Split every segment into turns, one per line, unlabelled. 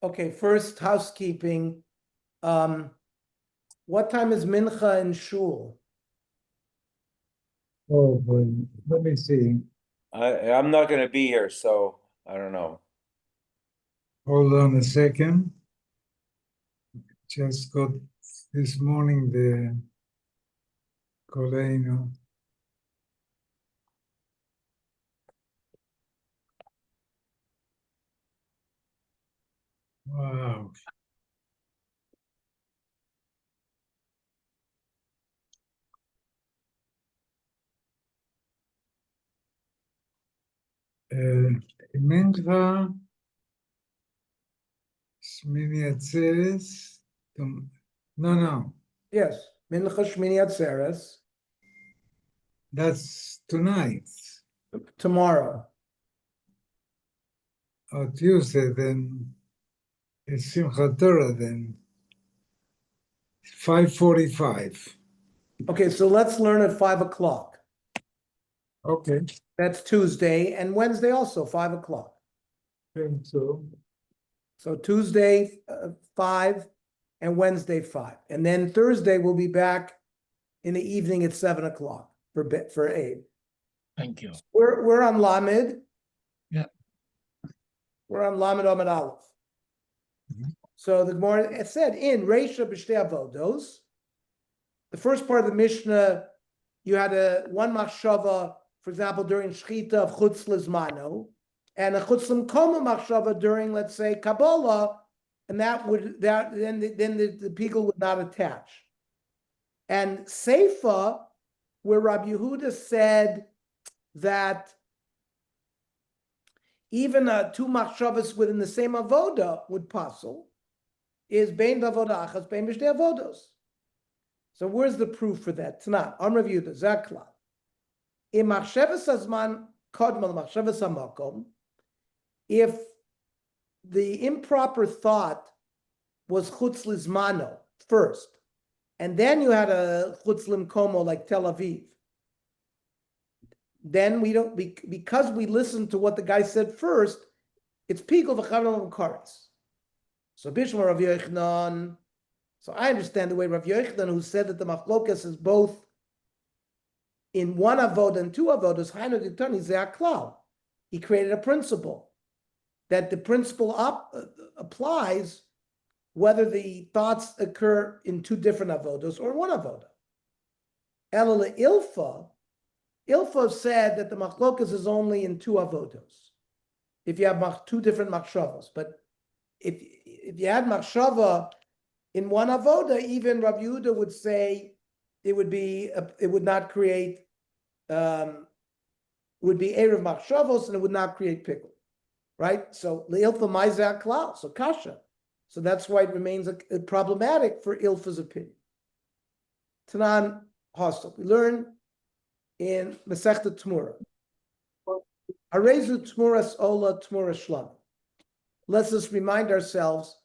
Okay, first housekeeping. What time is mincha in shul?
Oh boy, let me see.
I'm not gonna be here, so I don't know.
Hold on a second. Just got this morning the Koleinu. Wow. Mincha, Shmini Atzeres. No,
Yes, mincha shmini atzeres
that's tonight.
tomorrow.
Or Tuesday, then it's Simchat Torah, then 5:45.
Okay, so let's learn at 5 o'clock.
Okay,
That's Tuesday and Wednesday also 5 o'clock.
think so.
So Tuesday 5 and Wednesday 5, and then Thursday we'll be back in the evening at 7 o'clock for Abe.
Thank you.
We're on Lamed.
Yeah.
We're on Lamed Amid Aleph.
Mhm.
So the Gemara, it said in Reisha b'shtei avodos, the first part of the Mishnah, you had one machshava, for example, during Shechita of Chutz Lizmano, and a Chutz L'Mkoma machshava during, let's say, Kabbalah, and then the pigul would not attach. And Seifa, where Rabbi Yehuda said that even two machshavas within the same avoda would passel, is bein avoda achas, bein b'shtei avodos. So where's the proof for that? Tanan, Amar Rav Yehuda, Zakla. In machshavas hazman kodma machshavas hamakom, if the improper thought was chutz lizmano first, and then you had a chutz limkomo like Tel Aviv, then we don't, because we listened to what the guy said first, it's pigul v'chavnal kares. So Bishma Rav Yochanan, so I understand the way Rav Yochanan, who said that the machlokas is both in one avoda and two avodas, Hainu Ditani Ze'aklal. He created a principle that the principle applies whether the thoughts occur in two different avodas or one avoda. Elale Ilfa said that the machlokas is only in two avodos. If you have two different machshavas, but if you had machshava in one avoda, even Rav Yehuda would say it would not create would be erev machshavos, and it would not create pickle, right? So leilfa ma'izeh klal, so kasha. So that's why it remains problematic for Ilfa's opinion. Tanan hostel. We learn in Masechta Tmura. Arezu Tmuras Ola Tmura Shlam. Let's just remind ourselves,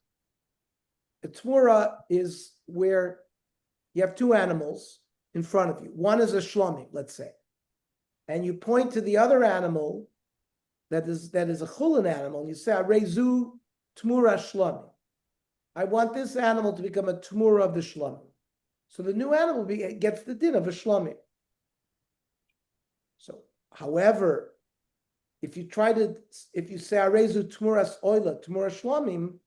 a Tmura is where you have two animals in front of you. One is a shlomim, let's say. And you point to the other animal that is a chulin animal, and you say, Arezu Tmura Shlamim. I want this animal to become a Tmura of the Shlamim. So the new animal gets the din of a Shlamim. So, however, if you say Arezu Tmuras Oila, Tmura Shlamim,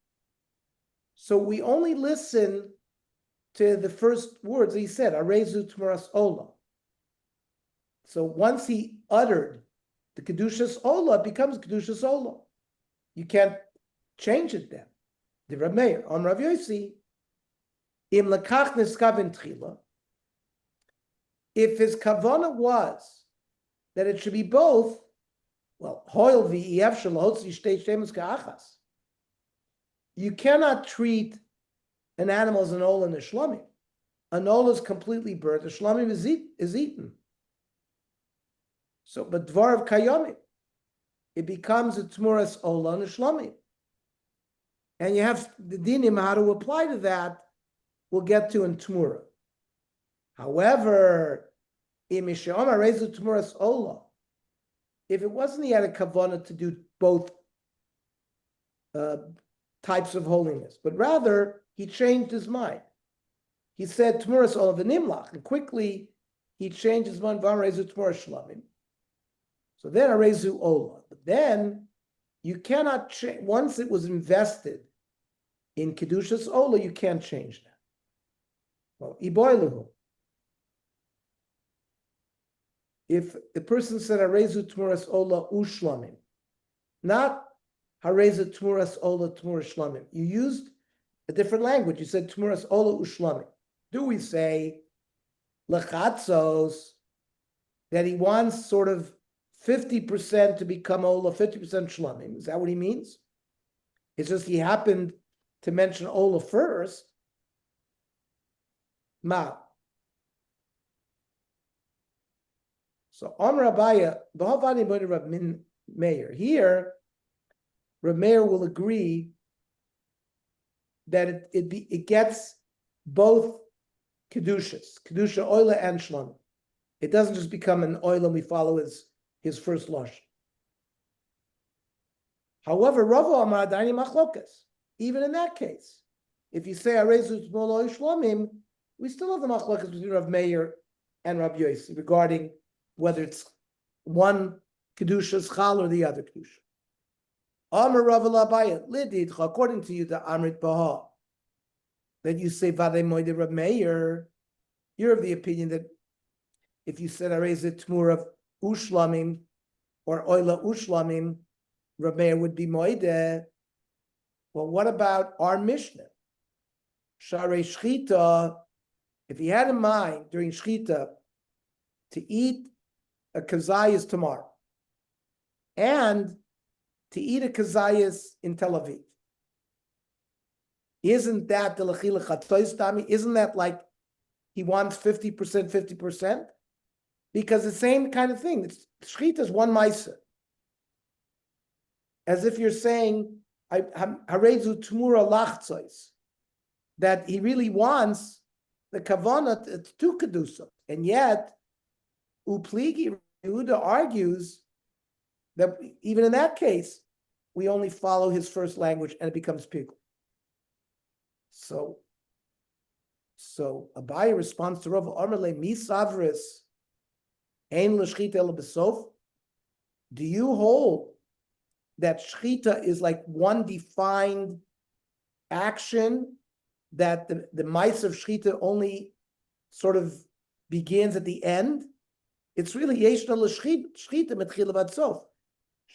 so we only listen to the first words he said, Arezu Tmuras Ola. So once he uttered the Kedushas Ola, it becomes Kedushas Ola. You can't change it then. The Rav Meir, on Rav Yossi, Im Lakach Niskav Tchila, if his kavana was that it should be both, well, Hoil v'Ef Shalotzi Shtei Shemus Ka'achas. You cannot treat an animal as an ola and a shlamim. An ola is completely burnt, a shlamim is eaten. So, but dvar of kayomim, it becomes a tmuras ola and a shlamim. And you have the dinim how to apply to that. We'll get to in tmura. However, if it wasn't he had a kavanah to do both types of holiness, but rather he changed his mind. He said Tmuras Ola v'Nimlach, and quickly he changed his mind. V'arezu Tmuras Shlamim. So then Arezu Ola. But then you cannot change once it was invested in Kedushas Ola. You can't change that. Well, Iboiluhu. If the person said Harezu Tmuras Ola Ushlamim, not Harezu Tmuras Ola Tmuras Shlamim, you used a different language. You said Tmuras Ola Ushlamim. Do we say Lechatzos that he wants sort of 50% to become Ola, 50% Shlamim? Is that what he means? It's just he happened to mention Ola first. Ma. So Amr Abaya, B'havani B'nei Rab Meir. Here, Rab Meir will agree that it gets both kedushas, kedusha oila and shlamim. It doesn't just become an oila and we follow his first lush. However, Rava Amar Adani Machlokas. Even in that case, if you say Arezu Tmolo Shlamim, we still have the machlokas between Rav Meir and Rav Yossi regarding whether it's one kedusha's chal or the other kedusha. Amar Rav Labaya Lidid, according to you, the Amrit Baha, that you say Vadei Moide Rav Meir, you're of the opinion that if you said Arezet Tmur of Ushlamim or Oila Ushlamim, Rav Meir would be Moide. Well, what about our Mishnah? Sharei Shchita, if he had in mind during Shchita to eat a kazayas tomorrow and to eat a kazayas in Tel Aviv, isn't that the lechila chatois tami? Isn't that like he wants 50%, 50%? Because the same kind of thing. Shchita is one ma'aser. As if you're saying, harezu tmura lachtzos, that he really wants the kavanah, it's two kedusa. And yet, Upligi Yehuda argues that even in that case, we only follow his first language and it becomes pigul. So Abaye responds to Rav Amrle misavris ein l'shchita el besof. Do you hold that shchita is like one defined action, that the mice of shchita only sort of begins at the end? It's really yeshna l'shchita mitchila vad sof.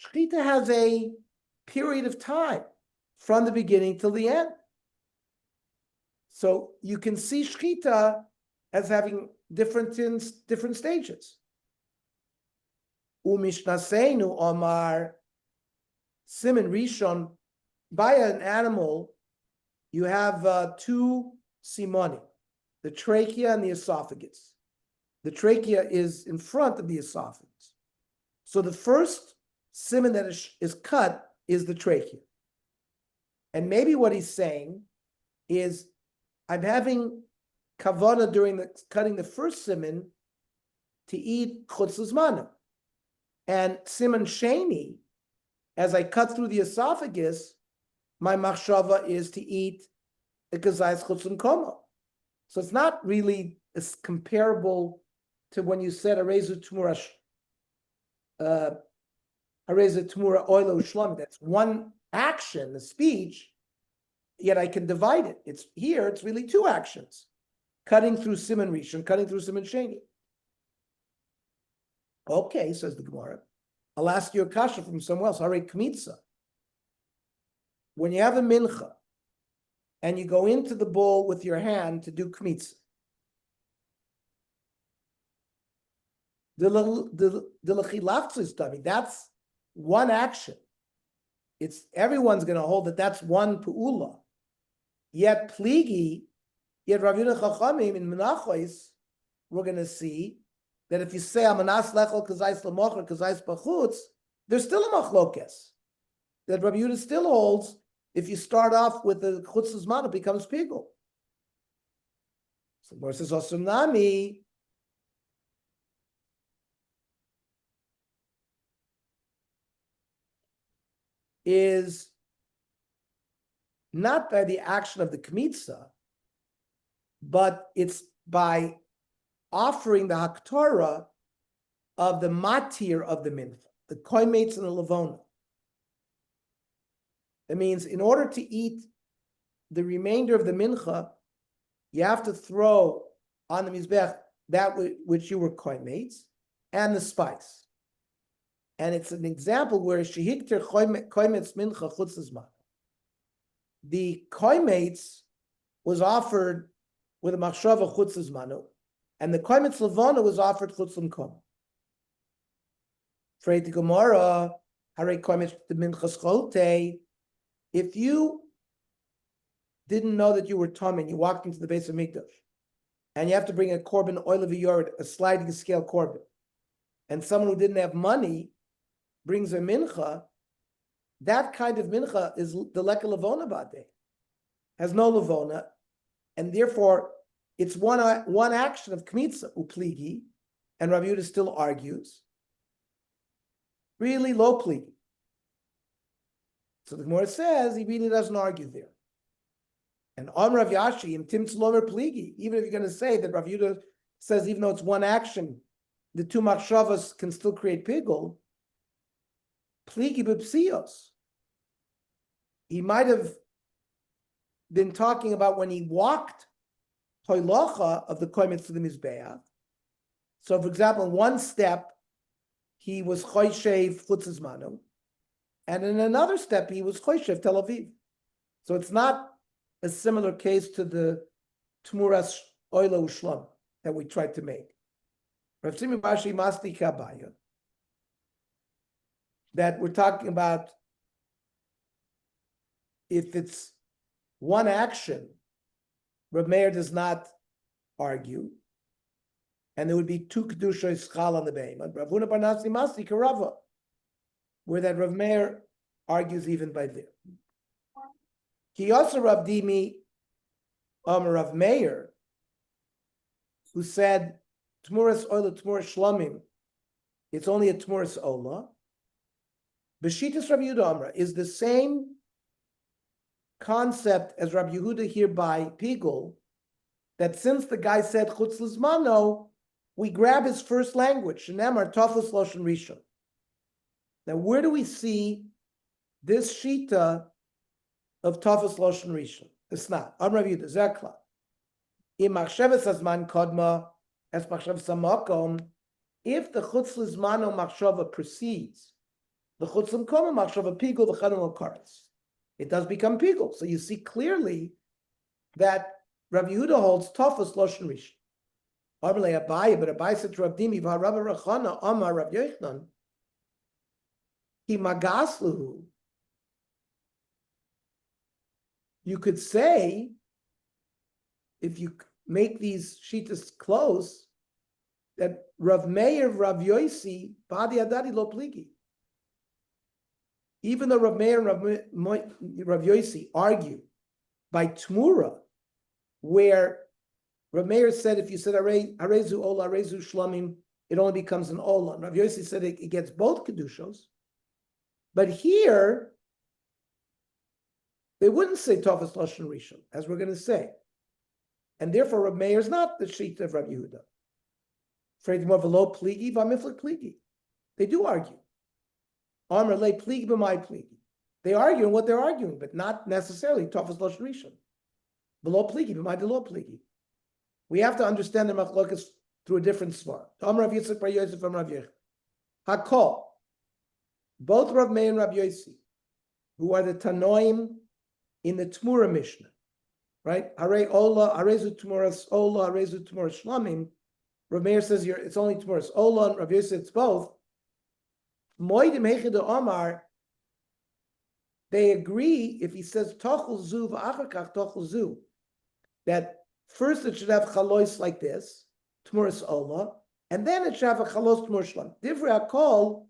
Shchita has a period of time from the beginning till the end. So you can see shchita as having different stages. Umishnasenu Omar Siman Rishon, by an animal, you have two simoni, the trachea and the esophagus. The trachea is in front of the esophagus. So the first siman that is cut is the trachea. And maybe what he's saying is, I'm having kavana during cutting the first siman to eat chutz l'zmana. And siman sheni, as I cut through the esophagus, my machshava is to eat the kazayas chutz l'koma. So it's not really as comparable to when you said arezu tmura oilo shlam. That's one action, the speech, yet I can divide it. It's really two actions. Cutting through siman rishon, cutting through siman sheni. Okay, says the Gemara. I'll ask you a kasha from somewhere else. Hare kmitza. When you have a mincha and you go into the bowl with your hand to do kmitza, the lechilachtzis dummy, that's one action. It's everyone's going to hold that that's one pu'ula. Yet pligi, yet Rav Yehuda Chachamim in Menachos, we're going to see that if you say amanas lechol kazayis lamocher kazayis bachutz, there's still a machlokes. That Rabbi Yehuda still holds, if you start off with the chutz zman, it becomes pigul. So Gemara says osunami. Is not by the action of the kmitza, but it's by offering the haktorah of the matir of the mincha, the koimates and the levona. That means in order to eat the remainder of the mincha, you have to throw on the mizbech that which you were koimates and the spice. And it's an example where shehikter koimates mincha chutz zman. The koimates was offered with a machshava chutz zmanu, and the koimates levona was offered chutz l'mkom. Freit Gemara, hare koimates the minchas cholte. If you didn't know that you were Tom and you walked into the base of Mikdash, and you have to bring a korban oil of a yard, a sliding scale korban, and someone who didn't have money brings a mincha, that kind of mincha is the leka levona bade, has no levona, and therefore it's one action of kmitza upligi, and Rav Yehuda still argues, really low pligi. So the Gemara says he really doesn't argue there. And on Rav Yashi, in Tim Tzlomer Pligi, even if you're going to say that Rav Yehuda says even though it's one action, the two machshavas can still create pigul, Pligi b'psiyos. He might have been talking about when he walked hoilacha of the koimetz to the mizbeach. So, for example, in one step, he was choyshev chutz zmanu, and in another step, he was choyshev Tel Aviv. So it's not a similar case to the Tmuras Oila Ushlam that we tried to make. Rav Simi Bashi Masti Kabaya, that we're talking about if it's one action, Rav Meir does not argue, and there would be two Kedusha Ischal on the Behemoth. Rav Huna Bar Nasi Masti Karava, where that Rav Meir argues even by there. He also Rav Dimi, Rav Meir, who said Tmuras Ola, Tmuras Shlamim, it's only a Tmuras Ola. Beshitas Rav Yehuda Amra is the same concept as Rav Yehuda here by Pigul, that since the guy said Chutz Lizmano, we grab his first language, Shenemar Tofus Loshen Rishon. Now, where do we see this Shita of Tofus Loshen Rishon? It's not. Am Rav Yehuda Zekla. Im Machshavas Azman Kodma as Machshavas Hamakom, if the Chutz Lizmano Machshava precedes the Chutz L'Mkom Machshava Pigul v'Chanul Karetz, it does become Pigul. So you see clearly that Rav Yehuda holds Tofus Loshen Rishon. Amarle Abaye, but Abaye said to Rav Dimi, V'Rav Rachana Amar Rav Yochanan, Ki Magasluhu. You could say, if you make these shitas close, that Rav Meir, Rav Yosi, Badi Adadi Lo Pligi. Even though Rav Meir and Rav Yosi argue by Tmura, where Rav Meir said if you said Arezu Ola, Arezu Shlamim, it only becomes an Ola. Rav Yosi said it gets both Kedushos. But here, they wouldn't say Tofas Lashon Rishon, as we're going to say. And therefore, Rav Meir is not the sheet of Rav Yehuda. Afraid more of a low pligi, v'amiflik pligi. They do argue. Amar lay pligi b'mai pligi. They argue what they're arguing, but not necessarily Tofas Lashon Rishon. Below pligi, b'mai below pligi. We have to understand the machlokas through a different svar. Amar Rav Yitzchak bar Yosef from Rav Yechon. Hakol. Both Rav Meir and Rav Yosi, who are the Tanoim in the Tmura Mishnah, right? Hare Ola, Arezu Tmuras Ola, Arezu Tmuras Shlamim. Rav Meir says it's only Tmuras Ola, and Rav Yosi says it's both. Moedim Hechid Omar, they agree if he says Tochel Zu v'achakach Tochel Zu, that first it should have chalois like this, Tmuras Ola, and then it should have a chalos Tmuras Shlam. Divrei Hakol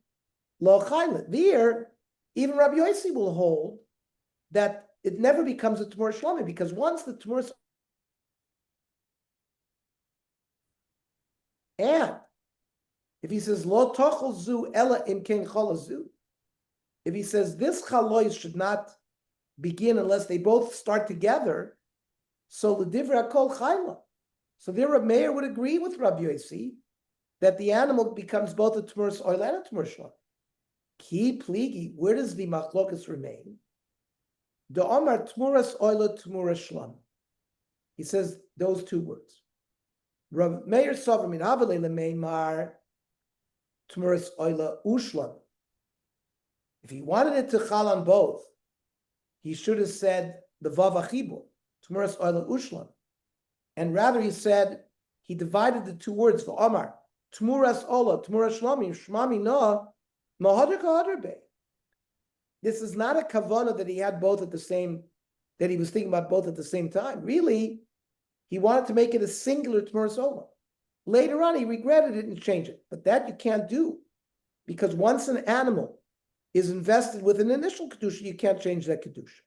Lo Chayla. There, even Rabbi Yosi will hold that it never becomes a Tmur Shlomi, because once the Tmur, and if he says Lo Tochel Zu Ela Im Ken Chol Zu, if he says this chalois should not begin unless they both start together. So the divra kol chayla. So there, Rav Meir would agree with Rabbi Yossi that the animal becomes both a tmuras oil and a tmuras shlam. Ki pligi, where does the machlokas remain? The Omar tmuras oil tmuras shlam. He says those two words. Rav Meir sover min havale lemeimar tmuras oil ushlam. If he wanted it to chal on both, he should have said the vav achibur, tmuras oil ushlam. And rather he said, he divided the two words, the Omar, tmuras ola, tmuras shlamim, shmami na, mahadar kahadar be. This is not a kavana that he had both at the same, that he was thinking about both at the same time. Really, he wanted to make it a singular tmuras ola. Later on, he regretted it and changed it. But that you can't do, because once an animal is invested with an initial kedusha, you can't change that kedusha.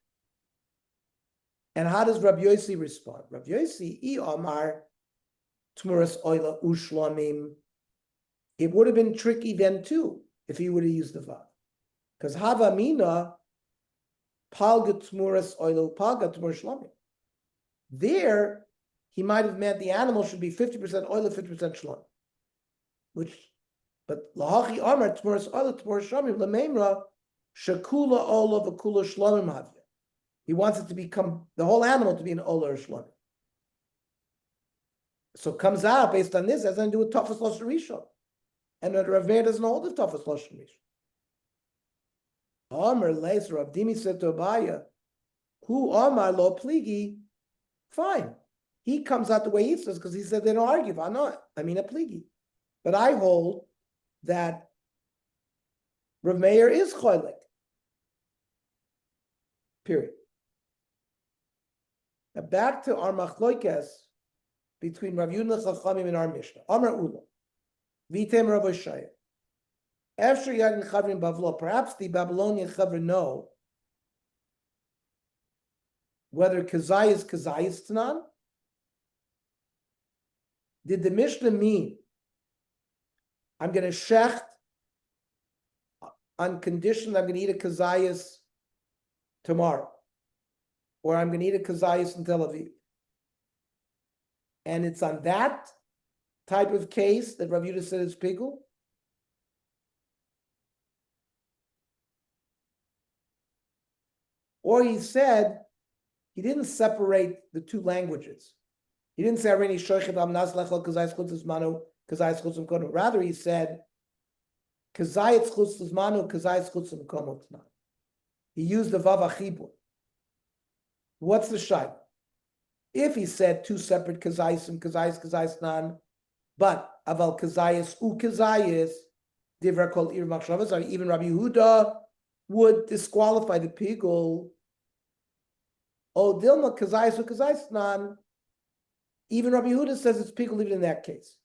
And how does Rabbi Yossi respond? Rabbi Yossi, I Amar, Tmuras Oila Ushlamim. It would have been tricky then too, if he would have used the Vav. Because Hava Mina, Palga Tmuras Oila, Palga Tmuras Shlamim. There, he might have meant the animal should be 50% Oila, 50% Shlam. But Lahachi Amar, Tmuras Oila, Tmuras Shlamim, Lamemra, Shakula Ola, Vakula Shlamim Havya. He wants it to become, the whole animal to be an Ola or Shlamim. So it comes out based on this, has nothing to do with Tafas Lashon Rishon. And Rav Meir doesn't hold the Tafas Lashon Rishon. Amar Leis, Rav Dimi said to Abaya, who Amar Lo Pligi, fine. He comes out the way he says, because he said they don't argue. I mean a Pligi. But I hold that Rav Meir is Choylek. Period. Now back to our machloikas between Rav Yudin Chachamim and our Mishnah. Amar Ula, Vitem Rav Oshaya. After Yadin Chavrim Bavlo, perhaps the Babylonian Chavrim know whether Kazai is Tanan. Did the Mishnah mean I'm going to shecht on condition I'm going to eat a Kazayas tomorrow, or I'm going to eat a Kazayas in Tel Aviv? And it's on that type of case that Rav Yehuda said is pigul? Or he said, he didn't separate the two languages. He didn't say, Arini shoichet am naslechel kazayis chutzes manu, kazayis chutzes mkono. Rather, he said, kazayis chutzes manu, kazayis chutzes mkono. He used the vav achibur. What's the shayla? If he said two separate kazayis and kazayis nan, but aval kazayis kazayis, divra kol ir machshavas, or even Rabbi Yehuda would disqualify the pigul. Oh, dilma kazayis kazayis nan. Even Rabbi Yehuda says it's pigul even in that case.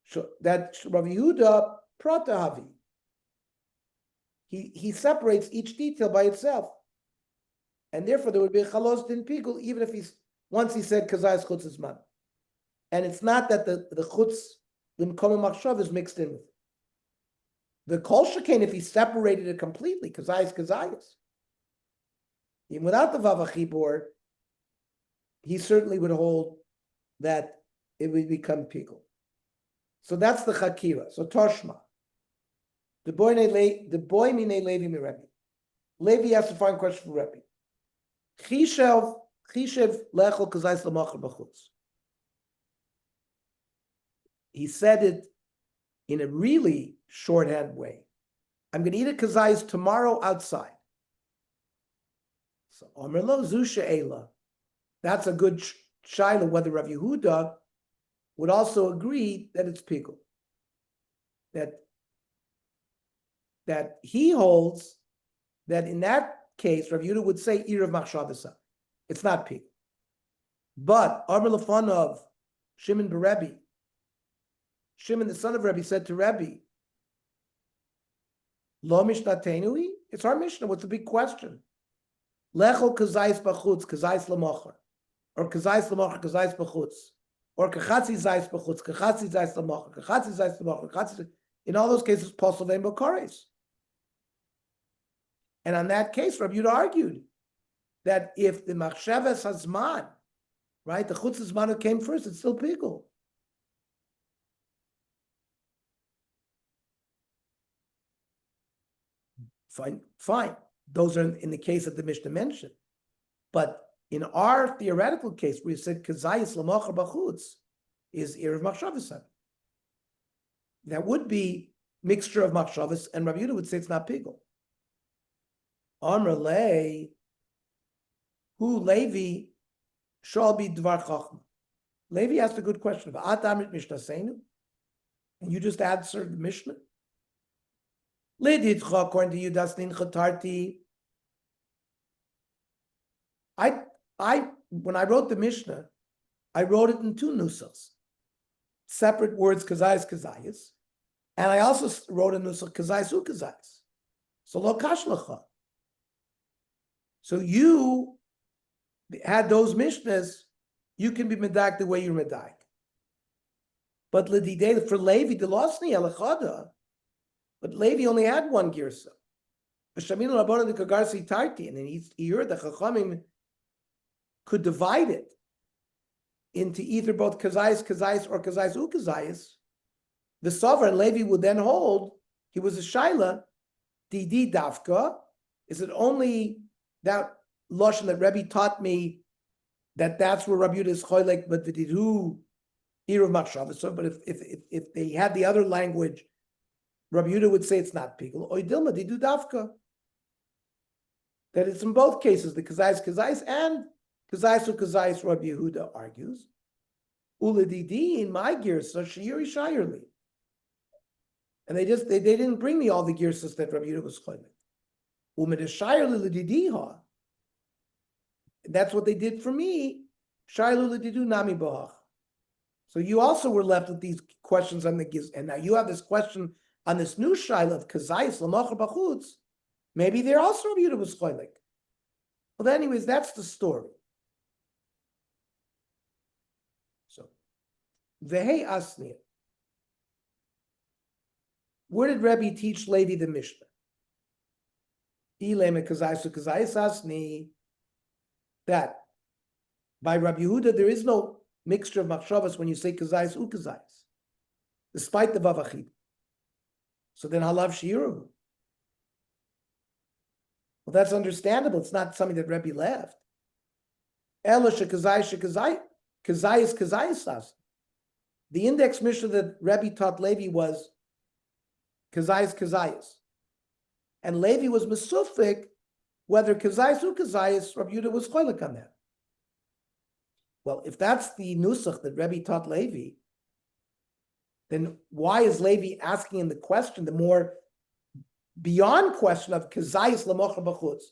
So that Rabbi Yehuda pratahavi. He separates each detail by itself. And therefore there would be a chalos din pigul, even if once he said kazayis chutz is man. And it's not that the chutz limkom machshav is mixed in with it. The kol shekain, if he separated it completely, kazayis. Even without the vav achibur, he certainly would hold that it would become pigul. So that's the chakira. So toshma. The boy mine Levi mi Rebbe. Levi has to find a question for Rebbe. Chishev lechol kazayis l'machar b'chutz. He said it in a really shorthand way. I'm going to eat a kazayis tomorrow outside. So Omer lo zu she'ela. That's a good shaila whether Rav Yehuda would also agree that it's pigul. That he holds that in that case, Rav Yehuda would say Irav Machshavasa. It's not pigul. But Amar Lefanov, Shimon Berebi, Shimon the son of Rebbe said to Rebbe, Lo Mishnateinui? It's our Mishnah. What's the big question? Lechol kazayis b'chutz, kazayis l'mocher. Or kazayis l'mocher, kazayis b'chutz. Or kachatzi zayis b'chutz, kachatzi zayis l'mocher, kachatzi zayis l'mocher, kachatzi. In all those cases, possible vein b'kares. And on that case, Rabbi Yehuda argued that if the machshavas hazman, right, the chutz hazman who came first, it's still pigul. Fine. Those are in the case that the Mishnah mentioned. But in our theoretical case, where you said kazayis l'mocher b'chutz is erev machshavas, that would be mixture of machshavas, and Rabbi Yehuda would say it's not pigul. Amr lei, hu Levi shall be dvar chachma. Levi asked a good question. V'at amit mishnaseinu, and you just answered the Mishnah. Liditcha, according to you, dasnin chatarti. When I wrote the Mishnah, I wrote it in two nusachs, separate words, kazayis, and I also wrote a nusach kazayis ukazayis. So lo kash lecha. So you had those Mishnahs, you can be medak the way you're medak. But l'didei for Levi delosni elachada, but Levi only had one girsa. V'shamin l'rabbanan the kagarsi tarti, and then he heard that Chachamim could divide it into either both kazayis, or kazayis ukazayis. The sovereign Levi would then hold, he was a shaila, didi dafka, is it only that lashon that Rebbe taught me that that's where Rabbi Yehuda is choylek, but v'didu erev machshavas. So, but if they had the other language, Rabbi Yehuda would say it's not pigul. Oy dilma didu dafka. That it's in both cases, the kazayis, and kazayis, Rabbi Yehuda argues. Uladidi in my girsa shiri shirely. And they didn't bring me all the girsas that Rabbi Yehuda was choylek. That's what they did for me. So you also were left with these questions on the giz, and now you have this question on this new shaila of kazayis l'mocher b'chutz. Maybe there also Rabbi Yehuda was choylek. Well, anyways, that's the story. So, vehei asnir. Where did Rebbe teach Levi the Mishnah? That by Rabbi Yehuda there is no mixture of machshavas when you say kazayis ukazayis, despite the vavachid. So then halav shiru. Well, that's understandable. It's not something that Rebbe left. Ela shekazayis kazayis. The index Mishnah that Rebbe taught Levi was kazayis. And Levi was mesufik whether kazayis ukazayis, Rabbi Yehuda was choylek on that. Well, if that's the nusach that Rebbe taught Levi, then why is Levi asking in the question, the more beyond question of kazayis l'mocher b'chutz?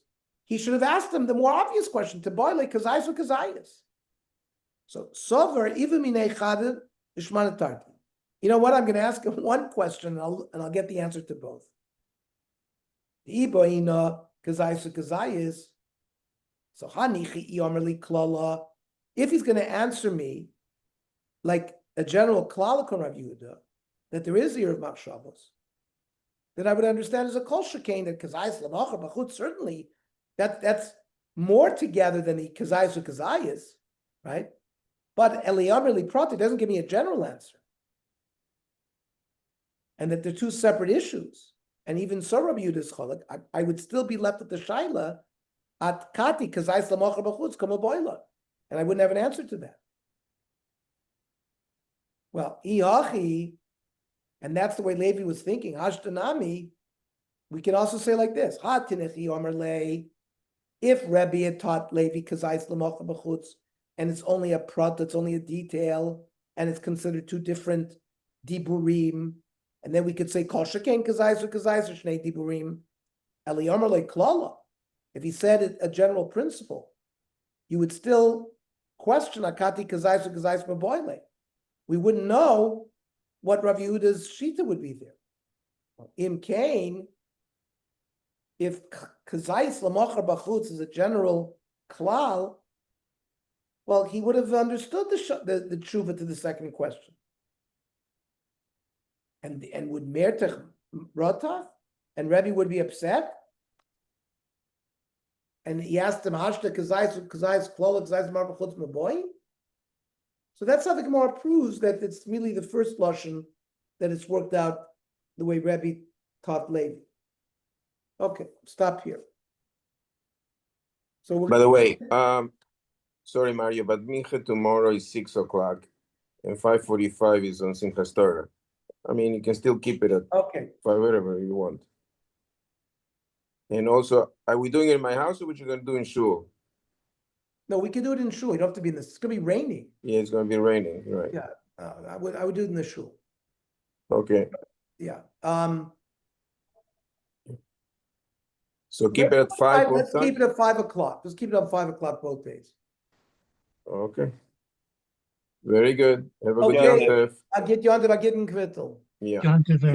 He should have asked him the more obvious question, to boile kazayis ukazayis. So, sover even minei chaded ishmanatarti. You know what? I'm going to ask him one question, and I'll get the answer to both. Iboina kazayis. So hanichi iyomerli klala. If he's going to answer me like a general klala kon Rav Yehuda, that there is erev machshavos, then I would understand as a kol shekain that kazayis l'mocher b'chutz, certainly that's more together than the kazayis ukazayis, right? But eliyamerli prati doesn't give me a general answer, and that they're two separate issues. And even so, Rabbi Yehuda's cholek, I would still be left with the shaila at kati kazayis l'mocher b'chutz kama boila, and I wouldn't have an answer to that. Well, iachi, and that's the way Levi was thinking. Hashtanami, we can also say like this: Ha tinechi omer lei. If Rebbe had taught Levi kazayis l'mocher b'chutz, and it's only a prat, it's only a detail, and it's considered two different diburim. And then we could say kol shekain kazayis ukazayis or shnei diburim. Eliyomer le klala. If he said a general principle, you would still question akati kazayis ukazayis b'boile. We wouldn't know what Rav Yehuda's shita would be there. In Cain, if kazayis l'mocher b'chutz is a general klal, well, he would have understood the tshuva to the second question. And would Mertech Rotach, and Rebbe would be upset? And he asked him, Hashta kazayis klala kazayis marba chutz maboy? So that's how the Gemara proves that it's really the first lashon that it's worked out the way Rebbe taught Levi. Okay, stop here. So we're
By the way, sorry, Mario, but Mincha tomorrow is 6 o'clock and 5:45 is on Simchas Torah. I mean, you can still keep it at
okay.
5, whatever you want. And also, are we doing it in my house or what you gonna do in shul?
No, we can do it in shul. You don't have to be in this. It's gonna be raining.
Yeah, it's gonna be raining, you're right?
Yeah, I would do it in the shul.
Okay,
Yeah.
so keep it at 5 both
Let's keep
times?
it at 5 o'clock. Let's keep it on 5 o'clock both days.
Okay. Very good. Have a good
Okay.
Yom Tov.
I'll get you on to Bagit and Kvittel.
Yeah.
John,